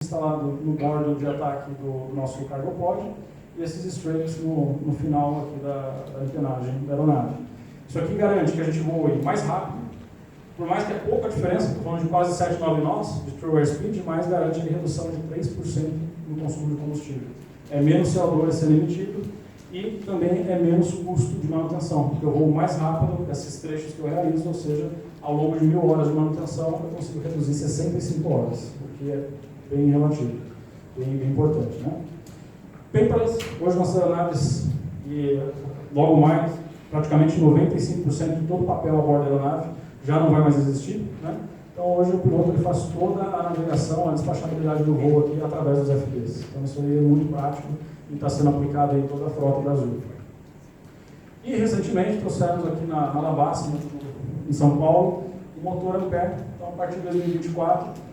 instalado no bordo de ataque do nosso cargo pod, e esses strakes no final aqui da empenagem da aeronave. Isso aqui garante que a gente voe mais rápido, por mais que é pouca diferença, estou falando de quase 7, 9 nós de true airspeed, mas garante a redução de 3% no consumo de combustível. É menos CO2 sendo emitido e também é menos custo de manutenção, porque eu vou mais rápido esses trechos que eu realizo, ou seja, ao longo de 1000 horas de manutenção eu consigo reduzir 65 horas, o que é bem relativo, bem importante, né? Paperless, hoje nossas aeronaves, e logo mais, praticamente 95% de todo o papel a bordo da aeronave já não vai mais existir, né? Então hoje o piloto ele faz toda a navegação, a despachabilidade do voo aqui através dos FDs. Então isso aí é muito prático e está sendo aplicado em toda a frota da Azul. E recentemente trouxemos aqui na Alabasta, em São Paulo, o motor Ampere. Então a partir de 2024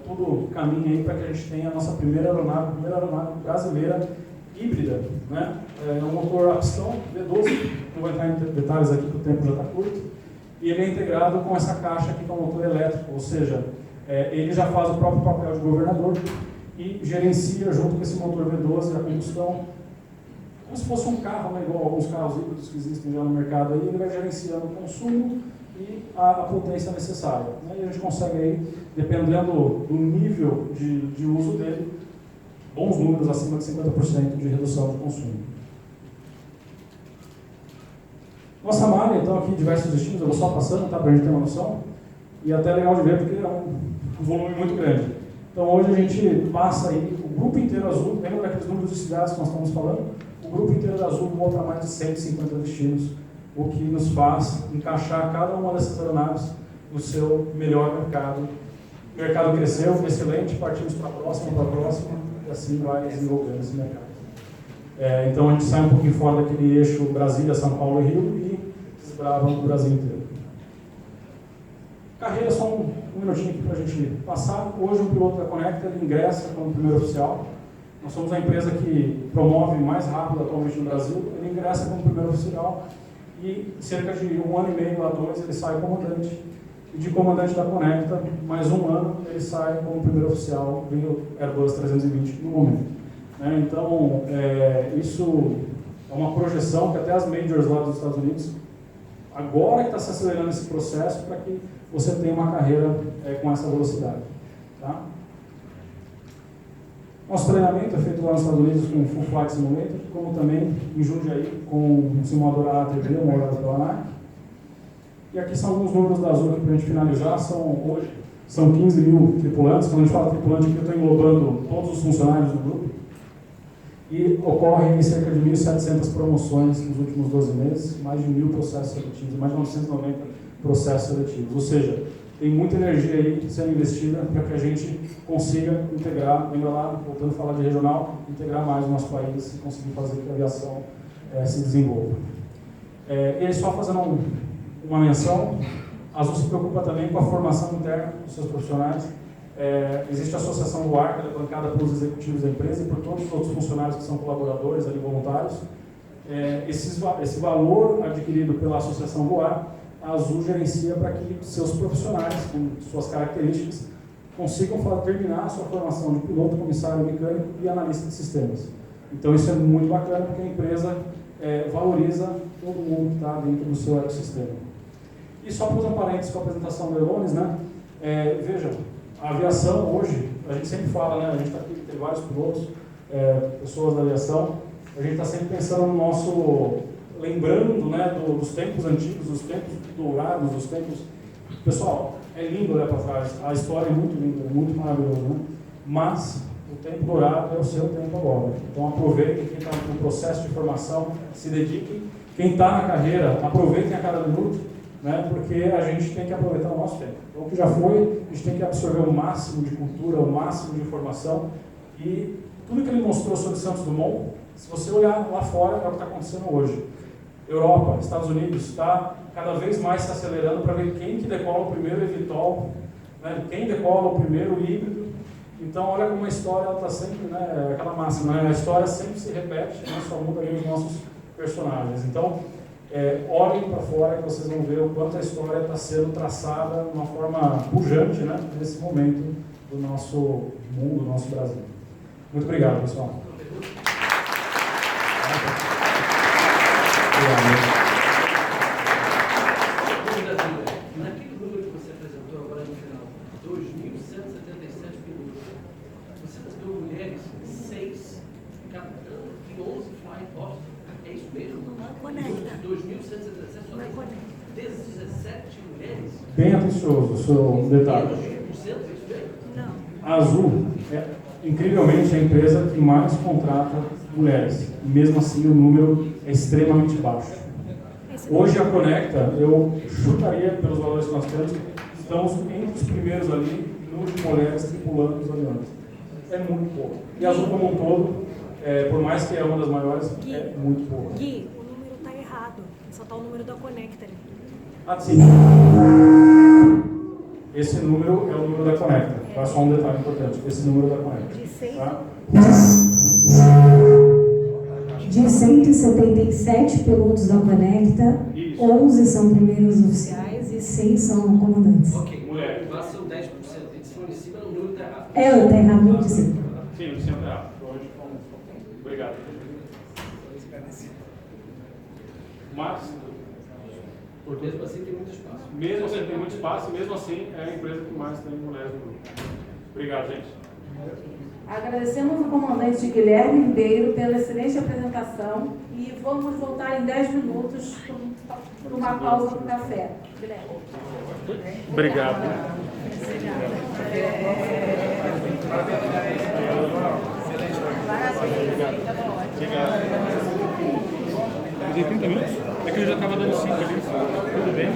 tudo caminha aí para que a gente tenha a nossa primeira aeronave brasileira híbrida, né? É um motor a pistão V12, não vai entrar em detalhes aqui porque o tempo já está curto, e ele é integrado com essa caixa aqui que é um motor elétrico, ou seja, ele já faz o próprio papel de governador e gerencia junto com esse motor V12 a combustão, como se fosse um carro, né? Igual alguns carros híbridos que existem já no mercado, aí ele vai gerenciando o consumo e a potência necessária, né? E a gente consegue aí, dependendo do nível de uso dele, bons números acima de 50% de redução de consumo. Nossa malha, então, aqui diversos destinos, eu vou só passando, tá, para a gente ter uma noção, e até é legal de ver porque é um volume muito grande. Então hoje a gente passa aí, o grupo inteiro Azul, lembra daqueles números de cidades que nós estamos falando? O grupo inteiro da Azul voa para mais de 150 destinos, o que nos faz encaixar cada uma dessas aeronaves no seu melhor mercado. O mercado cresceu, excelente, partimos para a próxima, e assim vai desenvolvendo esse mercado. Então a gente sai um pouquinho fora daquele eixo Brasília, São Paulo e Rio e desbrava o Brasil inteiro. Carreira, só um minutinho aqui para a gente passar. Hoje o piloto da Conecta ele ingressa como primeiro oficial. Nós somos a empresa que promove mais rápido atualmente no Brasil. Ele ingressa como primeiro oficial e cerca de 1 ano e meio a 2 ele sai comandante. E de comandante da Conecta, mais 1 ano, ele sai como primeiro oficial do Airbus 320 no momento. Então, isso é uma projeção que até as majors lá dos Estados Unidos, agora que está se acelerando esse processo para que você tenha uma carreira com essa velocidade. Tá? Nosso treinamento é feito lá nos Estados Unidos com o Full Flight Simulator, como também em Jundiaí com o simulador AATV, homologado pela ANAC. E aqui são alguns números da Azul para a gente finalizar. Hoje são 15 mil tripulantes. Quando a gente fala tripulante, aqui eu estou englobando todos os funcionários do grupo. E ocorrem cerca de 1.700 promoções nos últimos 12 meses, mais de 1.000 processos seletivos, mais de 990 processos seletivos. Ou seja, tem muita energia aí sendo investida para que a gente consiga integrar, lembra lá, voltando a falar de regional, integrar mais o nosso país e conseguir fazer que a aviação se desenvolva. E aí, só fazendo uma menção, a Azul se preocupa também com a formação interna dos seus profissionais. Existe a Associação Voar, que é bancada pelos executivos da empresa e por todos os outros funcionários que são colaboradores, ali, voluntários. Esse valor adquirido pela Associação Voar, a Azul gerencia para que seus profissionais, com suas características, consigam terminar a sua formação de piloto, comissário mecânico e analista de sistemas. Então isso é muito bacana porque a empresa valoriza todo mundo que está dentro do seu ecossistema. E só para usar parênteses com a apresentação do Elones, né? Veja, a aviação hoje, a gente sempre fala, né? A gente está aqui, tem vários pilotos, pessoas da aviação, a gente está sempre pensando no nosso, lembrando, né, dos tempos antigos, dos tempos dourados, dos tempos... Pessoal, é lindo olhar para trás, a história é muito linda, muito maravilhosa, né? Mas o tempo dourado é o seu tempo agora. Então aproveitem, quem está no processo de formação, se dediquem. Quem está na carreira, aproveitem a cada minuto, né? Porque a gente tem que aproveitar o nosso tempo. Então o que já foi, a gente tem que absorver o máximo de cultura, o máximo de informação. E tudo que ele mostrou sobre Santos Dumont, se você olhar lá fora, é o que está acontecendo hoje. Europa, Estados Unidos, está cada vez mais se acelerando para ver quem que decola o primeiro eVTOL, né? Quem decola o primeiro híbrido. Então, olha como a história está sempre, né, aquela máxima, né? A história sempre se repete, né? Só muda aí os nossos personagens. Então, olhem para fora que vocês vão ver o quanto a história está sendo traçada de uma forma pujante, né, nesse momento do nosso mundo, do nosso Brasil. Muito obrigado, pessoal. Naquele número que você apresentou agora no final, 2.177 pilotos, você deu mulheres 6, capitã e 11 flying officers. É isso mesmo? Conecta. 2.177 só tem 17 mulheres? Bem atencioso o seu detalhe. 2%, é isso mesmo? Não. A Azul é, incrivelmente, a empresa que mais contrata mulheres. E mesmo assim, o número é extremamente baixo. Hoje, a Conecta, eu chutaria, pelos valores que nós temos, estamos entre os primeiros ali, número de mulheres tripulando os aviões. É muito pouco. E a Azul, como um todo, por mais que é uma das maiores, Gui, é muito pouco. Gui, o número está errado. Só está o número da Conecta ali. Ah, sim. Esse número é o número da Conecta. Tá? Só um detalhe importante. Esse número da Conecta. De 100. Tá? De 177 pilotos da Conecta, Isso. 11 são primeiros oficiais e 6 são comandantes. Ok, Mulher. lá são 10%. Eles estão em cima, no número está errado. Tá errado, muito dizer. Sim, o centro é errado. Obrigado. Mas, Mesmo assim, tem muito espaço. mesmo assim, tem muito espaço e mesmo assim é a empresa que mais tem mulheres no grupo. Obrigado, gente. Agradecemos o comandante Guilherme Ribeiro pela excelente apresentação e vamos voltar em 10 minutos por uma pausa para o café. Guilherme. Obrigado. Dei 30 minutos? É que ele já estava dando 5 ali. Tudo bem?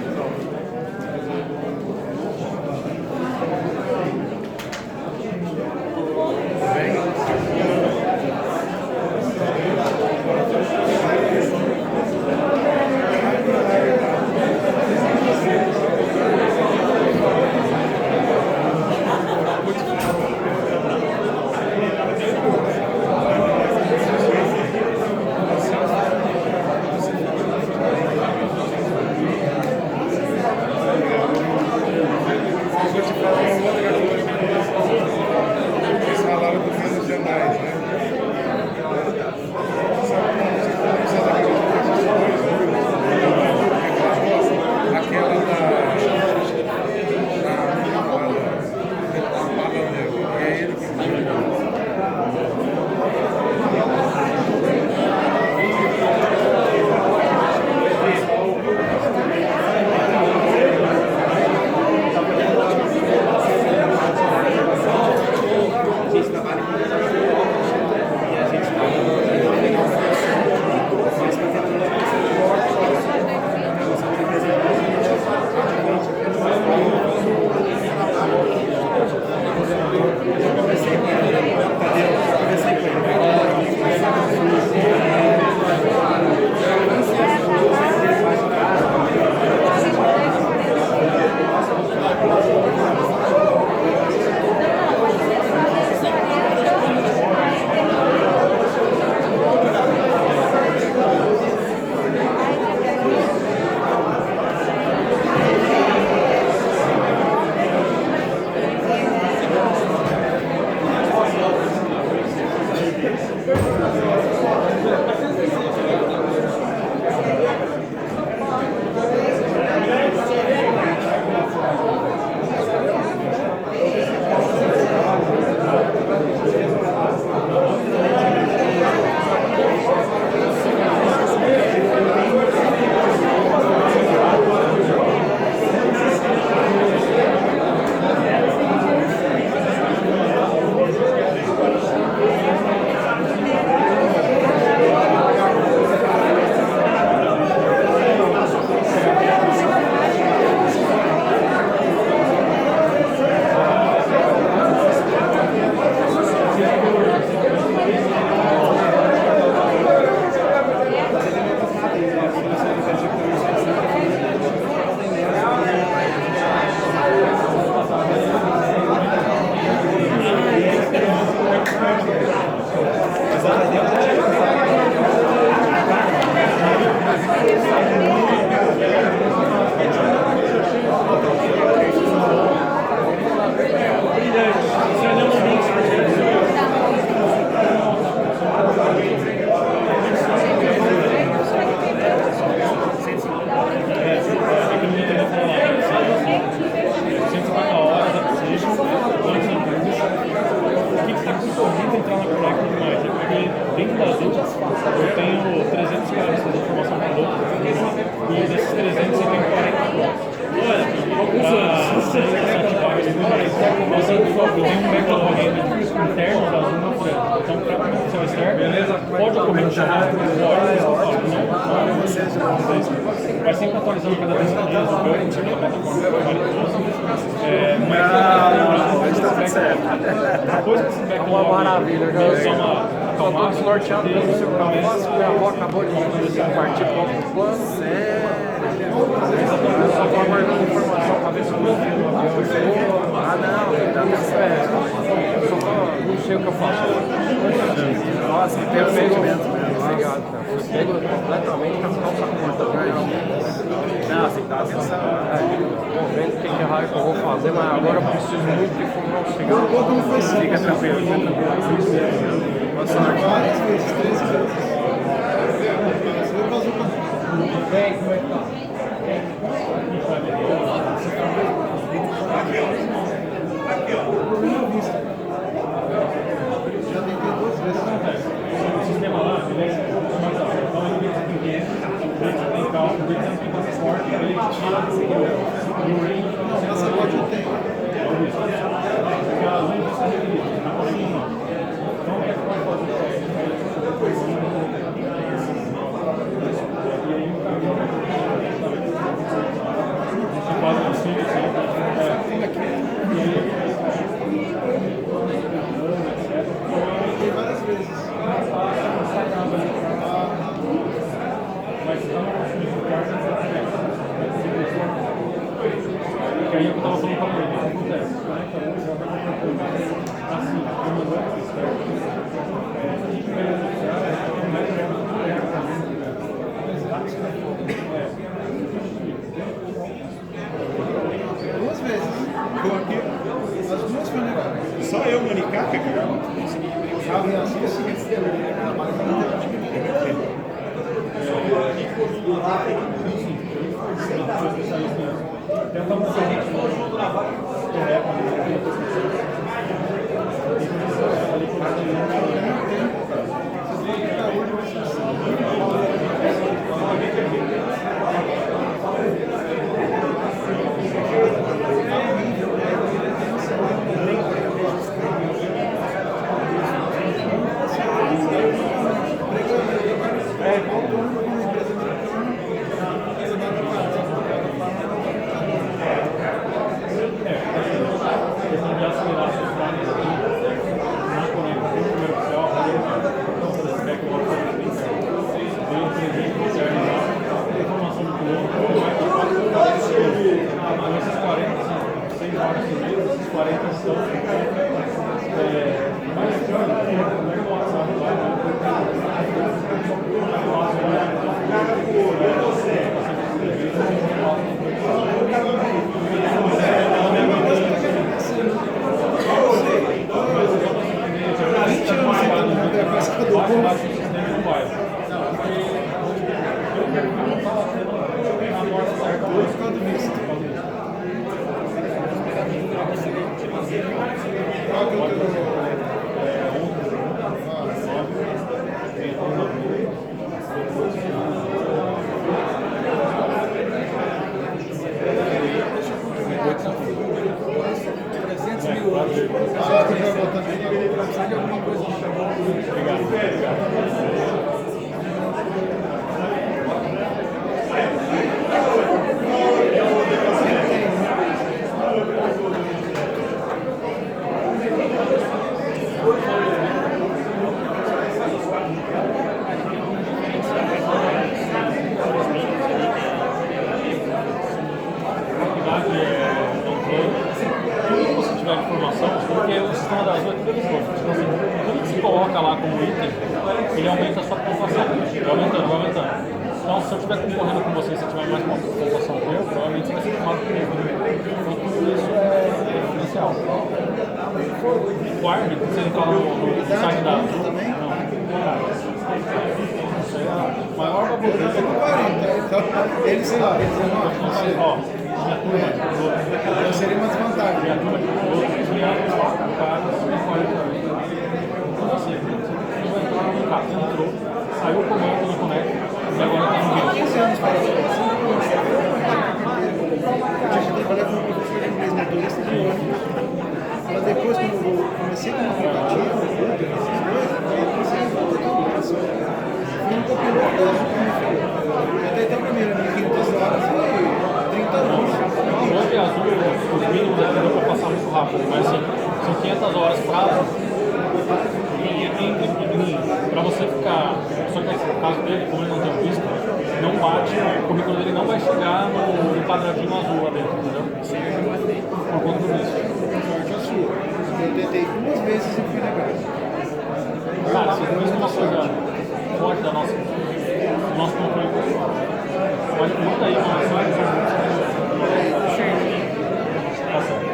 certo? Pode ocorrer no churrasco? Vai sempre atualizando cada 10 dias, depois que esse back Uma maravilha, eu tô desnorteado pelo seu carro. Minha avó acabou de partir para outro plano. Eu só tô aguardando informação para ver se o meu filho no avião chegou. Ah, não, ainda não sei. Eu só não sei o que eu faço. Nossa, que pego mesmo. Obrigado, cara. Fui pego completamente com as calças curtas. Não, assim, dá atenção. Tô vendo o que é raio que eu vou fazer, mas agora eu preciso muito de fumar um cigarro. Fica tranquilo, fica tranquilo. Boa sorte. Várias vezes, 13 vezes. Vem, como é que tá? Aqui, ó. Já tentei 2 vezes. O sistema lá, ele é então ele vem aqui dentro, ele tem calma, ele tem passaporte, ele tira do ring. Não, passaporte eu tenho. Aquela luz está requerida, na corrida não. Então o que é que pode fazer? E aí o caminhão vai você faz assim, Tem várias vezes. Mas se está no consumo do carro, que aí eu estava falando para ele, o que acontece? Assim, como eu Duas vezes. Eu aqui, as duas funerárias. Só eu, Manicá, que eu consegui abrir o carro e assim eu segui. tentamos se a gente for junto na vaga Ele, sei lá, ele dizendo, não sei. Eu seria uma desvantagem. Saiu o comando no Connect e agora está no vídeo. 15 anos para isso. Eu trabalhei como professor de inglês motorista de ônibus. Mas depois, quando eu comecei com o aplicativo, esses dois, eu comecei a Até então, primeiro, 1.500 horas e 30 anos. Hoje azul, os mínimos deu para passar muito rápido, mas assim, são 500 horas para você ficar. Só que no caso dele, como ele não tem visto, não bate, o currículo dele não vai chegar no quadradinho azul lá dentro, entendeu? Por conta do visto. Sorte a sua. Eu tentei 2 vezes e fui negado. Cara, se isso é uma coisa forte do nosso controle pessoal. Mas manda aí uma mensagem. Tá certo.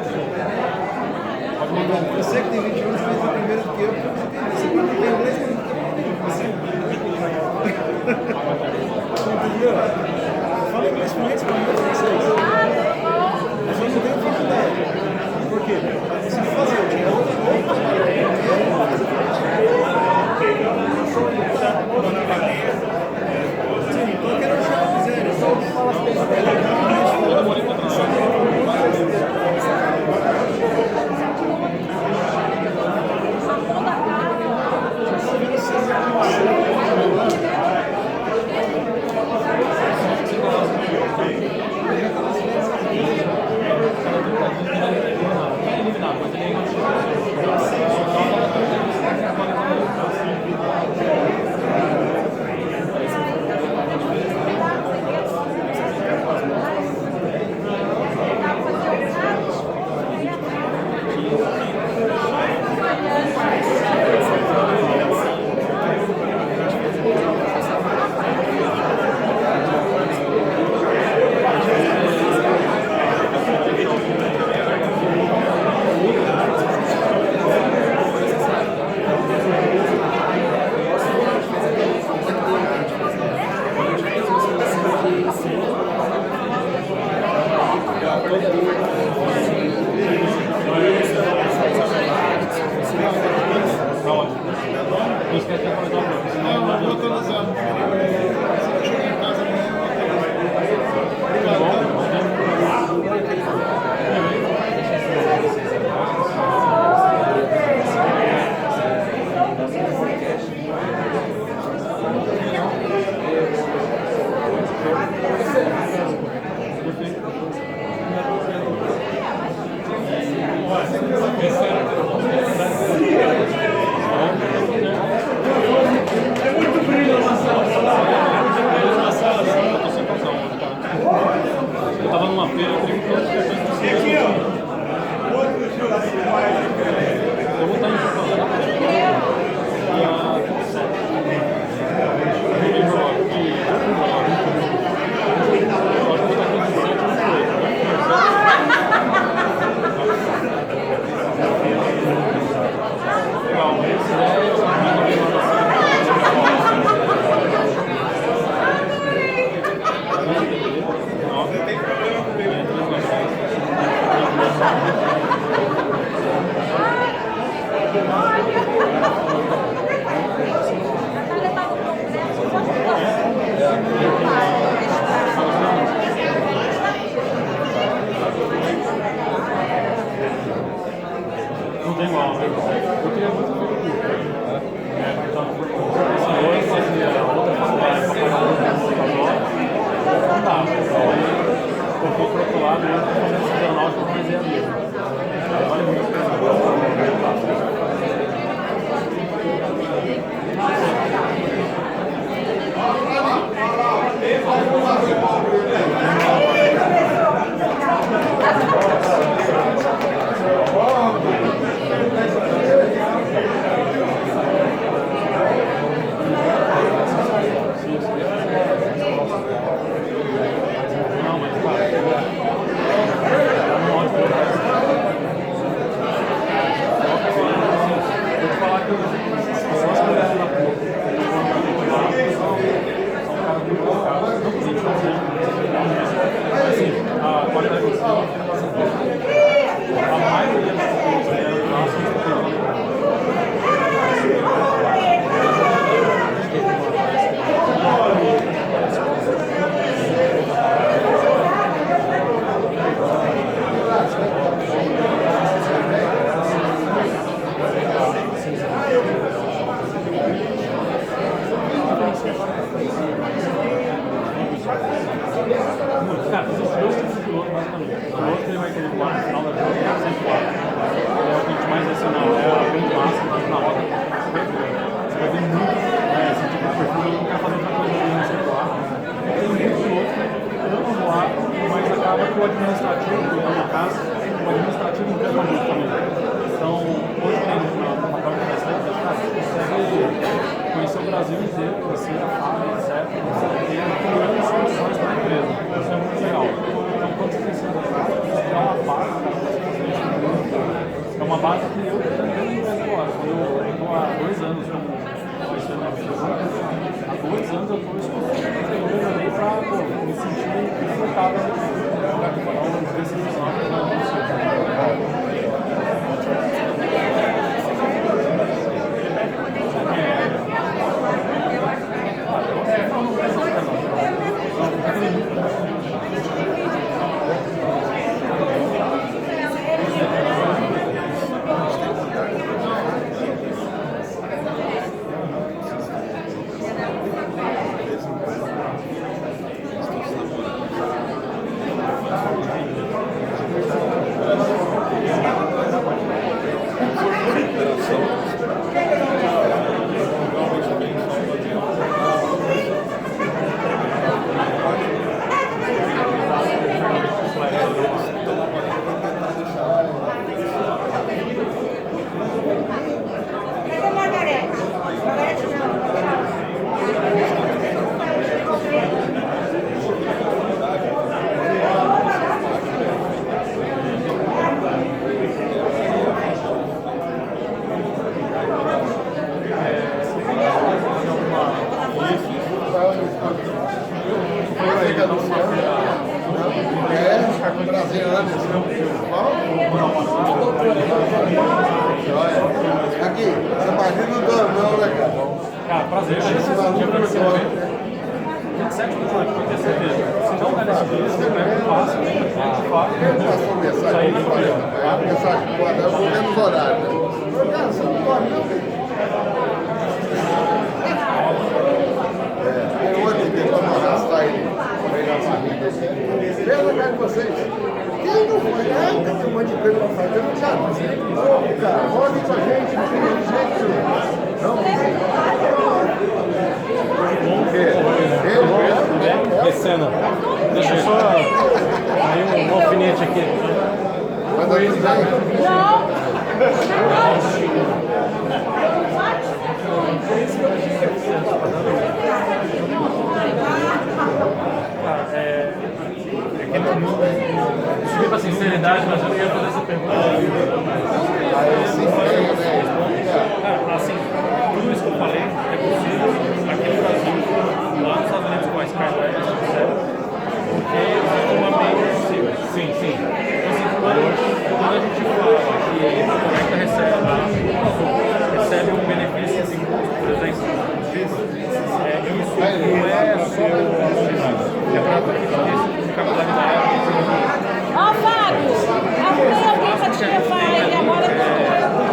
Pode mandar. Eu sei que tem 20 anos, mas é primeiro do que eu, porque você tem inglês, você entendeu? Fala inglês fluente para mim, vocês. Mas eu não tenho dificuldade. Por quê? Se fazer, eu tinha outra sim, então eu quero achar a miséria. Eu demorei para eu tava numa feira, eu queria que todos os cartões possíveis. Eu vou estar em Porto Alegre. Não tem igual, né? Eu queria muito ver o curso. Então, se eu fazia outra faculdade para pagar o curso agora, não dava. Eu fui para o outro lado e eu estou fazendo esse aeronáutico com mais engenharia. Vale muito a pena. Não, mas claro. Vou te falar que as pessoas que olham na rua, são caras muito colocados, não precisa fazer, mas assim, a qualidade do ensino, a maioria das pessoas que eram nossas, Brasil inteiro, terceira fase, etc. Você tem grandes soluções para a empresa. Isso é muito legal. Então, quando você tem é uma base, é uma base que eu também empresa agora. Eu estou há 2 anos como conhecendo a vida. Há 2 anos eu estou escutando, eu melhorei para me sentir confortável para os decisões da nossa. Aqui, essa partida não dorme, né, cara? Cara, prazer. Esse dia para você ver. 27 de julho, pode ter certeza. Se não der nesse dia, você pega um passo, Passou mensagem, eu vou menos horário, né? Cara, você não dorme, não, velho. Tem outro dia pra não arrastar ele, pegar a barriga. Pelo lugar de vocês. Quem não foi? Tem um monte de coisa pra fazer, não sabe? Cara, olhem pra gente, não tem jeito. Não, Descendo. Deixa eu só aí um alfinete aqui. Mas não. Desculpa a sinceridade, mas eu não ia fazer essa pergunta. Cara, assim, tudo isso que eu falei é possível aqui no Brasil, lá nos Estados Unidos com a Skywest, etc. Porque existe um ambiente possível. Sim. Então, assim, quando a gente fala que a Conecta recebe um benefício assim, por exemplo, isso não é só a oportunidade. É para que esse capitalidade. Ó, Fábio, arrumei alguém pra te levar e agora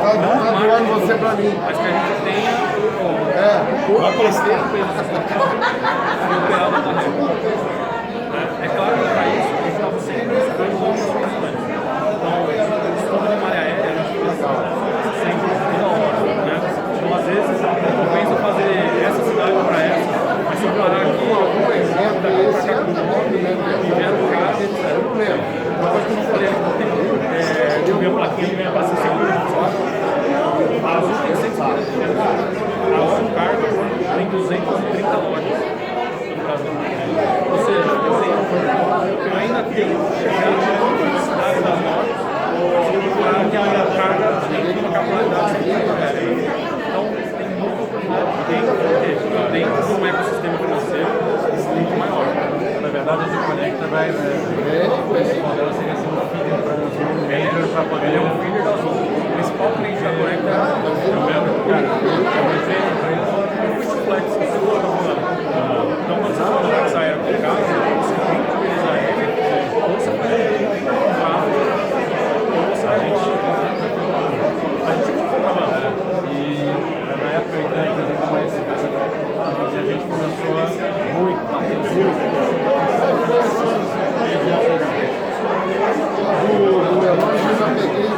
Tá doando você pra mim. Mas que a gente tenha Vai crescer. É claro que para isso a gente estava sempre buscando novas soluções. Então, estudo na área aérea, a gente pensa sempre toda hora. Né? Então, às vezes, eu penso fazer essa cidade para essa, mas se eu parar aqui, algum exemplo, daqui para cá, e gera um carro, etc. Uma coisa que eu não falei aqui, de minha plaquinha, minha base segura. A Azul tem 150 km. A Ocean Cargo tem 230 lojas no Brasil. Ou seja, eu ainda tenho chegado em muitas cidades das lojas para que a minha carga tenha uma capacidade. Então, tem muita oportunidade dentro de um ecossistema financeiro muito maior. Na verdade, a gente conecta vai esse modelo seria assim um feeder para poder é um feeder da Azul. O principal cliente da Conecta é o mesmo, cara. Flex, que você coloca voando. Então, quando você fala de aérea com carro, você tem que utilizar ele, ou você pode carro, ou você a gente compra uma. E na época eu entrei, por exemplo, com esse e a gente começou a muito. Do relógio eu já peguei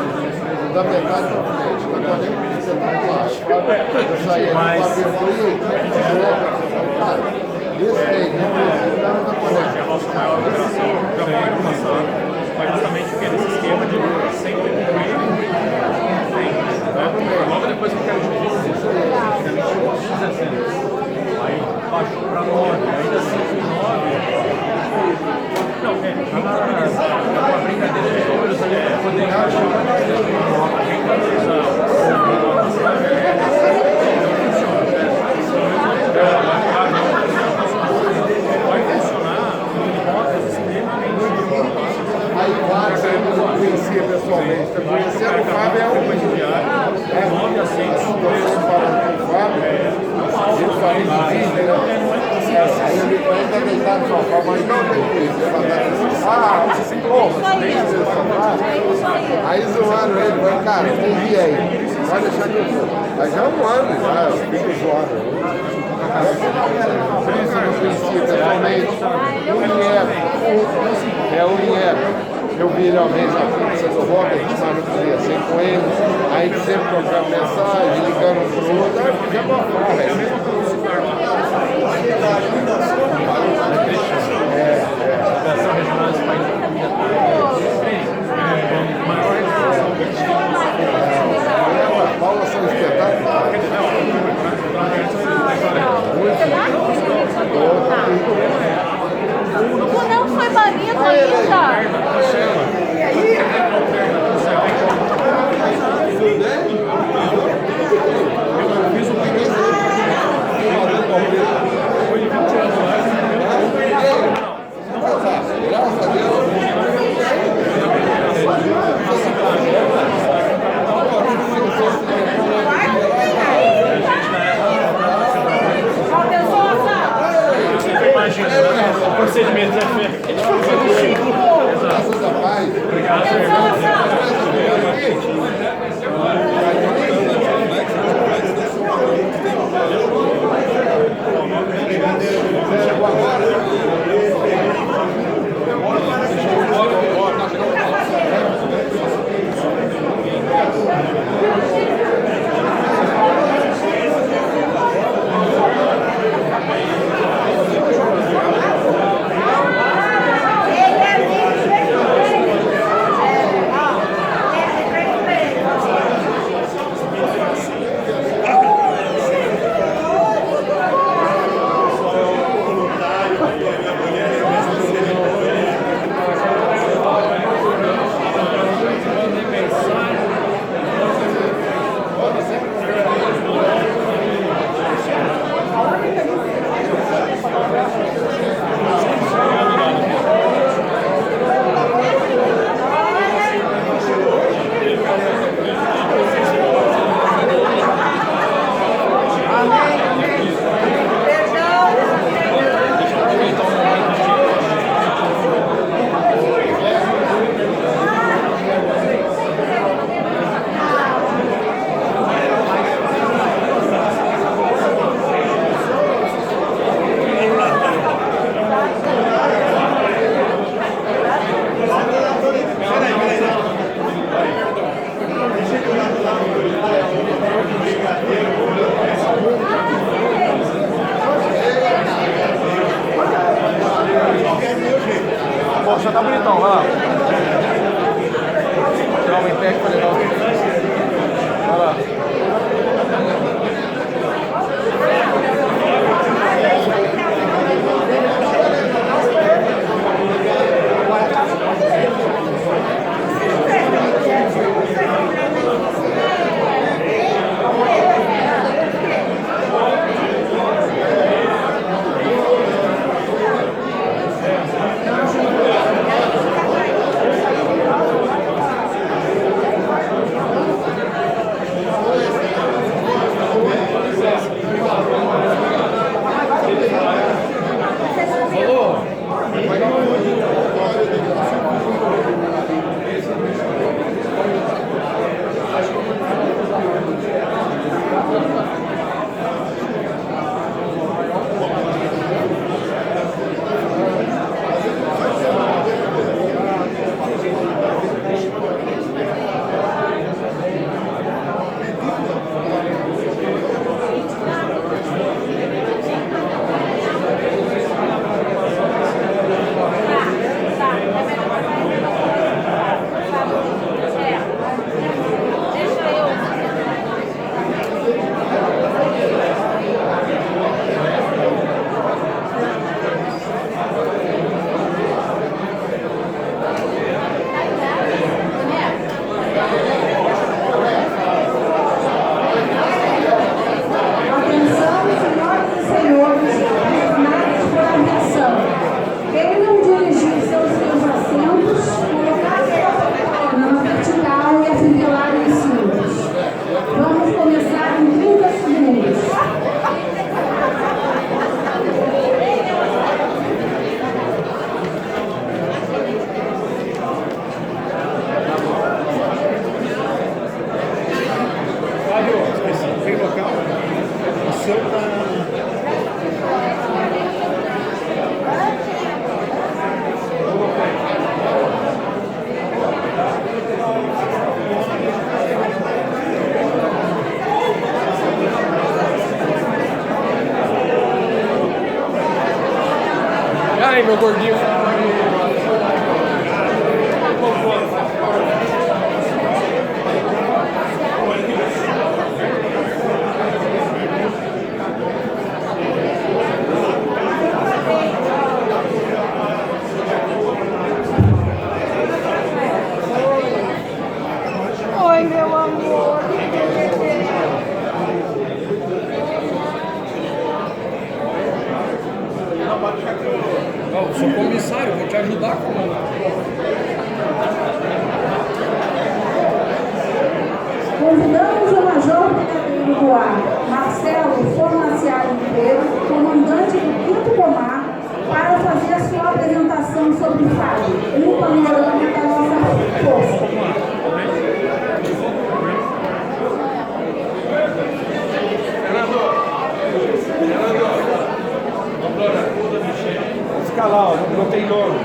da metade para frente, da 40 você está lá. Eu saí para abertura e cara, esse aí, não da Hoje, a nossa maior operação já foi começando, mas justamente nesse esquema de sempre cumprir logo depois que eu quero te dizer, Ah, pô, É isso aí. aí zoando ele, falando, cara, tem dia aí. Pode deixar que eu vou. Mas já é um ano, já, eu fico zoando. Por isso eu não conhecia pessoalmente. O Inheco. É o Inheco. Eu vi ele uma vez na pizza do Robert, mas não podia ser com ele. Aí a gente sempre trocando mensagem, ligando um pro outro. Aí fizemos uma farra. Federação Regional de País da Paula são espetáculos. O não foi bonito ainda. Graças a Deus. Imagina, o procedimento é feito. Graças a paz. Já tá bonitão, vai lá. Tirar uma impec pra legal. Vai lá. Ai, meu gordinho. Oi, meu amor. Eu sou comissário, vou te ajudar, comandante. Convidamos o Major Brigadeiro do Ar, Marcelo Fornaciari Ribeiro, comandante do 5º Comar, para fazer a sua apresentação sobre FAG, um panorama da nossa força. Vou ficar lá, ó, não tem nome.